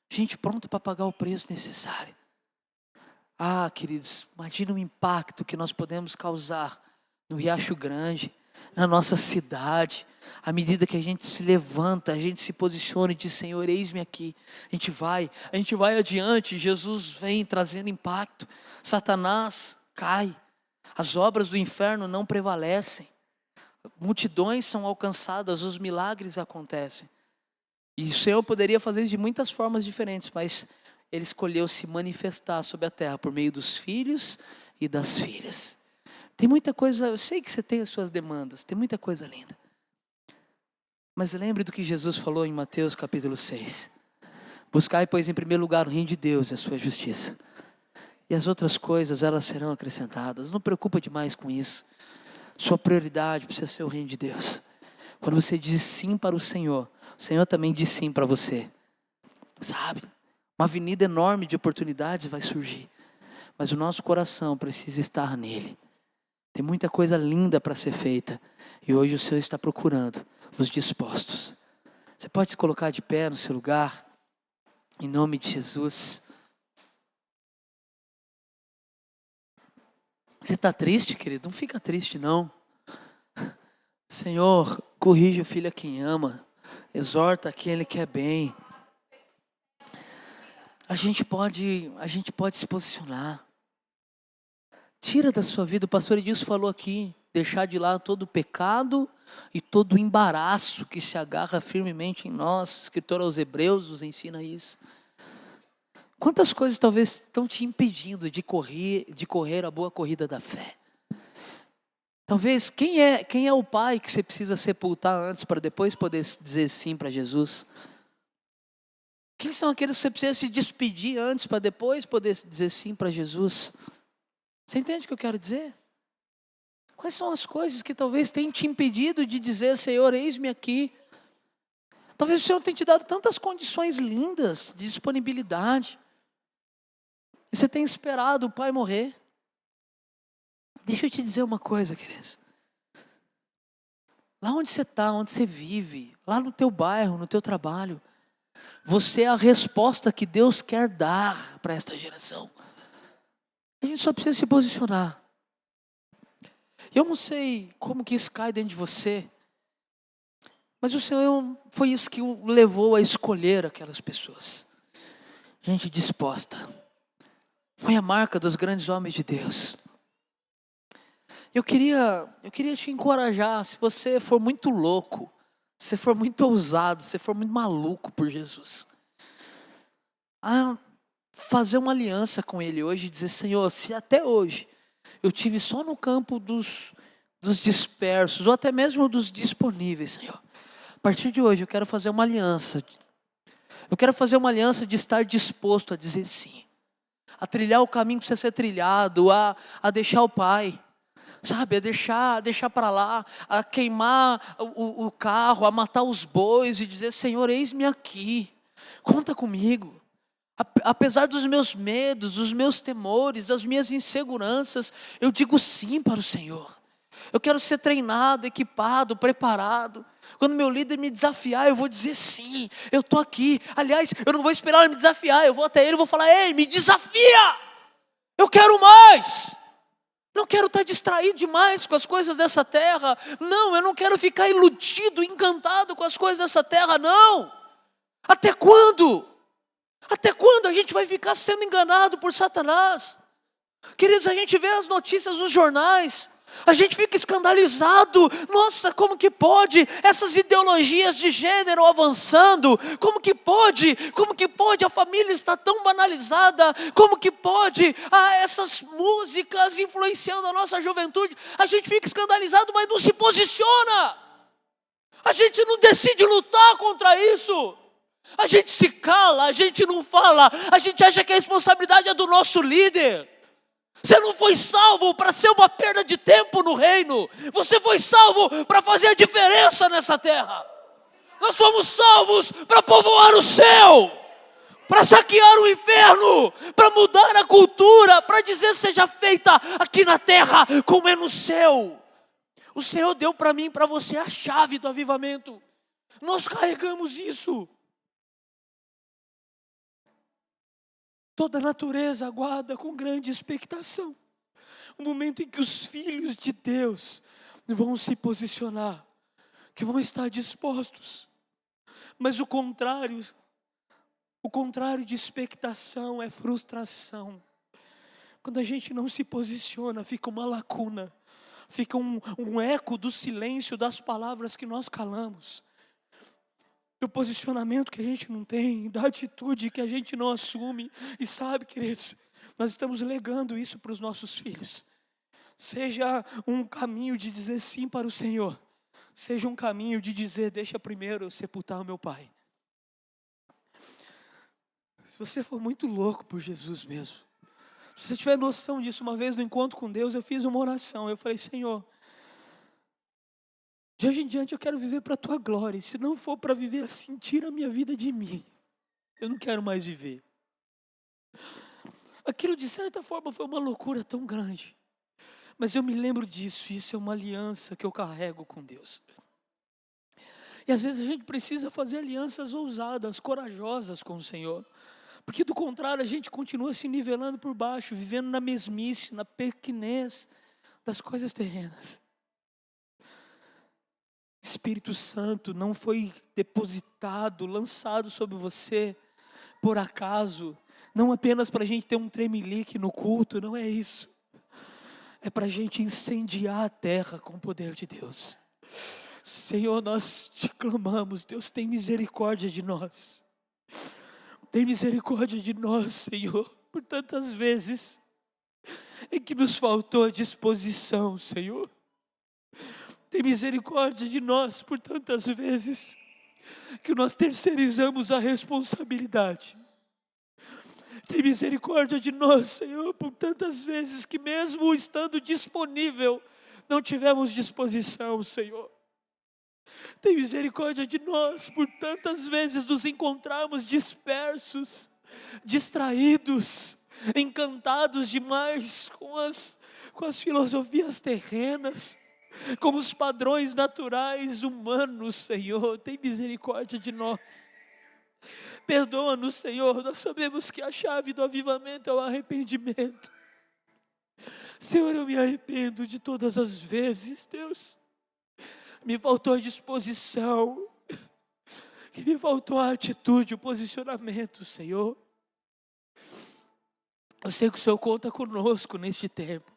gente pronta para pagar o preço necessário. Ah, queridos, imagina o impacto que nós podemos causar no Riacho Grande, na nossa cidade, à medida que a gente se levanta, a gente se posiciona e diz, Senhor, eis-me aqui. A gente vai adiante, Jesus vem trazendo impacto, Satanás cai, as obras do inferno não prevalecem, multidões são alcançadas, os milagres acontecem. E o Senhor poderia fazer isso de muitas formas diferentes, mas Ele escolheu se manifestar sobre a terra por meio dos filhos e das filhas. Tem muita coisa, eu sei que você tem as suas demandas, tem muita coisa linda. Mas lembre do que Jesus falou em Mateus capítulo 6. Buscai, pois, em primeiro lugar o reino de Deus e a sua justiça. E as outras coisas, elas serão acrescentadas. Não preocupa demais com isso. Sua prioridade precisa ser o reino de Deus. Quando você diz sim para o Senhor também diz sim para você. Sabe? Uma avenida enorme de oportunidades vai surgir. Mas o nosso coração precisa estar nele. Tem muita coisa linda para ser feita. E hoje o Senhor está procurando os dispostos. Você pode se colocar de pé no seu lugar. Em nome de Jesus. Você está triste, querido? Não fica triste, não. Senhor, corrige o filho a quem ama. Exorta a quem Ele quer bem. A gente pode se posicionar. Tira da sua vida, o pastor Edilson falou aqui, deixar de lado todo o pecado e todo o embaraço que se agarra firmemente em nós. O escritor aos Hebreus nos ensina isso. Quantas coisas talvez estão te impedindo de correr a boa corrida da fé? Talvez, quem é o pai que você precisa sepultar antes para depois poder dizer sim para Jesus? Quem são aqueles que você precisa se despedir antes para depois poder dizer sim para Jesus? Você entende o que eu quero dizer? Quais são as coisas que talvez tenham te impedido de dizer, Senhor, eis-me aqui? Talvez o Senhor tenha te dado tantas condições lindas de disponibilidade. E você tem esperado o pai morrer. Deixa eu te dizer uma coisa, queridos. Lá onde você está, onde você vive, lá no teu bairro, no teu trabalho, você é a resposta que Deus quer dar para esta geração. A gente só precisa se posicionar. Eu não sei como que isso cai dentro de você, mas o Senhor foi isso que o levou a escolher aquelas pessoas. Gente disposta. Foi a marca dos grandes homens de Deus. Eu queria te encorajar, se você for muito louco, se for muito ousado, se for muito maluco por Jesus, a fazer uma aliança com Ele hoje e dizer, Senhor, se até hoje eu tive só no campo dos dispersos, ou até mesmo dos disponíveis, Senhor, a partir de hoje eu quero fazer uma aliança. Eu quero fazer uma aliança de estar disposto a dizer sim, a trilhar o caminho que precisa ser trilhado, a deixar o Pai. Sabe, a deixar para lá, a queimar o carro, a matar os bois e dizer, Senhor, eis-me aqui, conta comigo. Apesar dos meus medos, dos meus temores, das minhas inseguranças, eu digo sim para o Senhor. Eu quero ser treinado, equipado, preparado. Quando meu líder me desafiar, eu vou dizer sim, eu estou aqui. Aliás, eu não vou esperar ele me desafiar, eu vou até ele e vou falar, ei, me desafia, eu quero mais. Não quero estar ficar distraído demais com as coisas dessa terra. Não, eu não quero ficar iludido, encantado com as coisas dessa terra, não. Até quando? Até quando a gente vai ficar sendo enganado por Satanás? Queridos, a gente vê as notícias nos jornais, a gente fica escandalizado. Nossa, como que pode essas ideologias de gênero avançando? Como que pode? Como que pode? A família está tão banalizada. Como que pode? Essas músicas influenciando a nossa juventude. A gente fica escandalizado, mas não se posiciona. A gente não decide lutar contra isso. A gente se cala, a gente não fala. A gente acha que a responsabilidade é do nosso líder. Você não foi salvo para ser uma perda de tempo no reino. Você foi salvo para fazer a diferença nessa terra. Nós fomos salvos para povoar o céu, para saquear o inferno, para mudar a cultura, para dizer seja feita aqui na terra como é no céu. O Senhor deu para mim e para você a chave do avivamento. Nós carregamos isso. Toda a natureza aguarda com grande expectação o momento em que os filhos de Deus vão se posicionar, que vão estar dispostos. Mas o contrário de expectação é frustração. Quando a gente não se posiciona, fica uma lacuna, fica um eco do silêncio das palavras que nós calamos. Do posicionamento que a gente não tem, da atitude que a gente não assume. E sabe, queridos, nós estamos legando isso para os nossos filhos. Seja um caminho de dizer sim para o Senhor, seja um caminho de dizer, deixa primeiro eu sepultar o meu pai. Se você for muito louco por Jesus mesmo, se você tiver noção disso, uma vez no encontro com Deus, eu fiz uma oração, eu falei, Senhor, de hoje em diante eu quero viver para a Tua glória. E se não for para viver assim, tira a minha vida de mim. Eu não quero mais viver. Aquilo de certa forma foi uma loucura tão grande. Mas eu me lembro disso. Isso é uma aliança que eu carrego com Deus. E às vezes a gente precisa fazer alianças ousadas, corajosas com o Senhor. Porque do contrário a gente continua se nivelando por baixo, vivendo na mesmice, na pequenez das coisas terrenas. Espírito Santo não foi depositado, lançado sobre você por acaso, não apenas para a gente ter um tremelique no culto, não é isso. É para a gente incendiar a terra com o poder de Deus. Senhor, nós te clamamos, Deus, tem misericórdia de nós. Tem misericórdia de nós, Senhor, por tantas vezes em que nos faltou a disposição, Senhor. Tem misericórdia de nós por tantas vezes que nós terceirizamos a responsabilidade. Tem misericórdia de nós, Senhor, por tantas vezes que mesmo estando disponível, não tivemos disposição, Senhor. Tem misericórdia de nós por tantas vezes nos encontrarmos dispersos, distraídos, encantados demais com as filosofias terrenas, como os padrões naturais humanos, Senhor. Tem misericórdia de nós. Perdoa-nos, Senhor. Nós sabemos que a chave do avivamento é o arrependimento. Senhor, eu me arrependo de todas as vezes, Deus. Me faltou a disposição, que me faltou a atitude, o posicionamento, Senhor. Eu sei que o Senhor conta conosco neste tempo.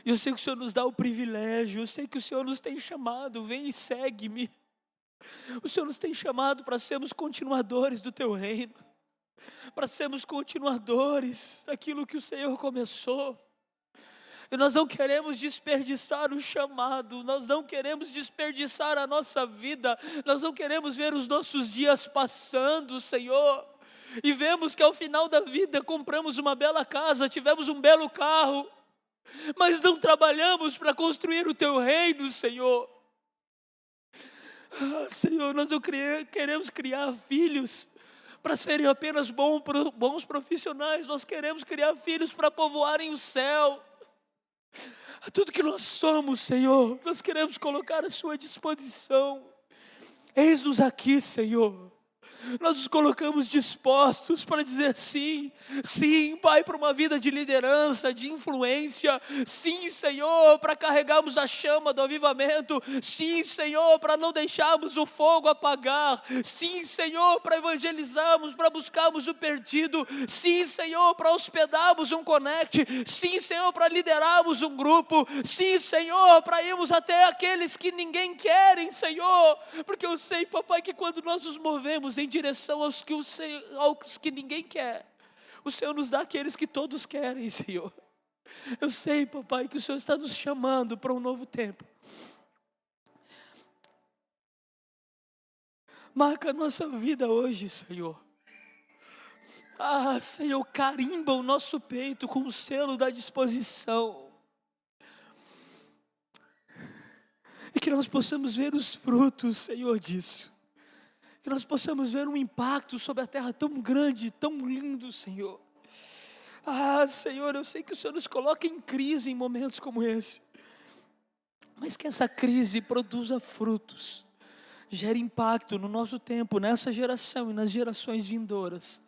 Eu sei que o Senhor nos dá o privilégio, eu sei que o Senhor nos tem chamado, vem e segue-me. O Senhor nos tem chamado para sermos continuadores do Teu reino, para sermos continuadores daquilo que o Senhor começou. E nós não queremos desperdiçar o chamado, nós não queremos desperdiçar a nossa vida, nós não queremos ver os nossos dias passando, Senhor, e vemos que ao final da vida compramos uma bela casa, tivemos um belo carro, mas não trabalhamos para construir o Teu reino, Senhor. Senhor, nós queremos criar filhos para serem apenas bons profissionais, nós queremos criar filhos para povoarem o céu. Tudo que nós somos, Senhor, nós queremos colocar à Sua disposição. Eis-nos aqui, Senhor. Nós nos colocamos dispostos para dizer sim, sim, Pai, para uma vida de liderança, de influência, sim, Senhor, para carregarmos a chama do avivamento, sim, Senhor, para não deixarmos o fogo apagar, sim, Senhor, para evangelizarmos, para buscarmos o perdido, sim, Senhor, para hospedarmos um connect, sim, Senhor, para liderarmos um grupo, sim, Senhor, para irmos até aqueles que ninguém querem, Senhor, porque eu sei, papai, que quando nós nos movemos em direção aos que ninguém quer, o Senhor nos dá aqueles que todos querem, Senhor. Eu sei, papai, que o Senhor está nos chamando para um novo tempo. Marca a nossa vida hoje, Senhor. Senhor, carimba o nosso peito com o selo da disposição. E que nós possamos ver os frutos, Senhor, disso. Que nós possamos ver um impacto sobre a terra tão grande, tão lindo, Senhor. Senhor, eu sei que o Senhor nos coloca em crise em momentos como esse. Mas que essa crise produza frutos. Gere impacto no nosso tempo, nessa geração e nas gerações vindouras.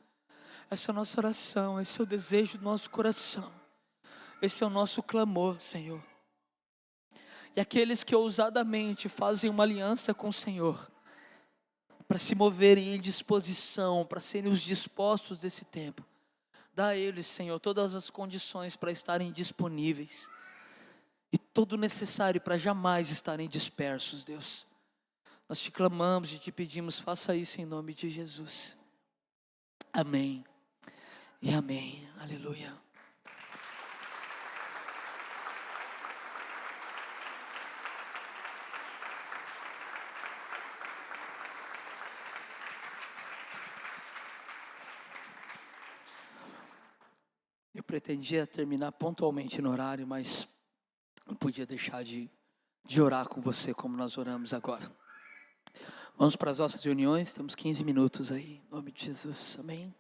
Essa é a nossa oração, esse é o desejo do nosso coração. Esse é o nosso clamor, Senhor. E aqueles que ousadamente fazem uma aliança com o Senhor, para se moverem em disposição, para serem os dispostos desse tempo, dá a eles, Senhor, todas as condições para estarem disponíveis, e todo o necessário para jamais estarem dispersos, Deus. Nós te clamamos e te pedimos, faça isso em nome de Jesus. Amém e amém. Aleluia. Eu pretendia terminar pontualmente no horário, mas não podia deixar de orar com você como nós oramos agora. Vamos para as nossas reuniões, temos 15 minutos aí, em nome de Jesus, amém.